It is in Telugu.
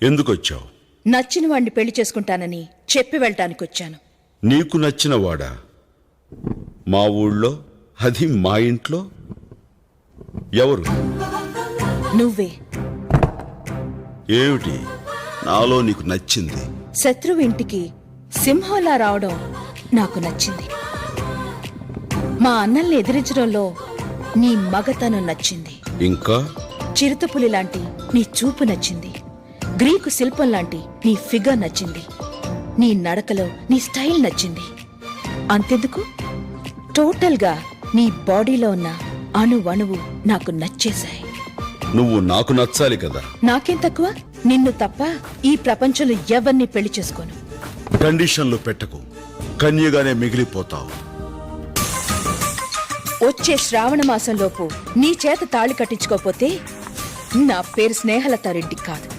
ఎందుకొచ్చావు? నచ్చిన వాడిని పెళ్లి చేసుకుంటానని చెప్పి వెళ్ళటానికి వచ్చాను. నీకు నచ్చిన వాడా? మా ఊళ్ళో, అది మా ఇంట్లో? ఎవరు? నువ్వే. ఏమిటి నాలో నీకు నచ్చింది? శత్రువు ఇంటికి సింహంలా రావడం నాకు నచ్చింది. మా అన్నల్ని ఎదిరించడంలో నీ మగతనం నచ్చింది. ఇంకా చిరుతపులి లాంటి నీ చూపు నచ్చింది. గ్రీకు శిల్పం లాంటి నీ ఫిగర్ నచ్చింది. నీ నడకలో నీ స్టైల్ నచ్చింది. అంతెందుకు, టోటల్ గా నీ బాడీలో ఉన్న అణువణువు నాకు నచ్చేశాయి. నువ్వు నాకు నచ్చాలి కదా. నాకేం తక్కువ? నిన్ను తప్ప ఈ ప్రపంచంలో ఎవరిని పెళ్లి చేసుకోను. కండిషన్లు పెట్టకు, కన్యగానే మిగిలిపోతావు. వచ్చే శ్రావణ మాసంలోపు నీ చేత తాళి కట్టించుకోపోతే నా పేరు స్నేహలతారెడ్డి కాదు.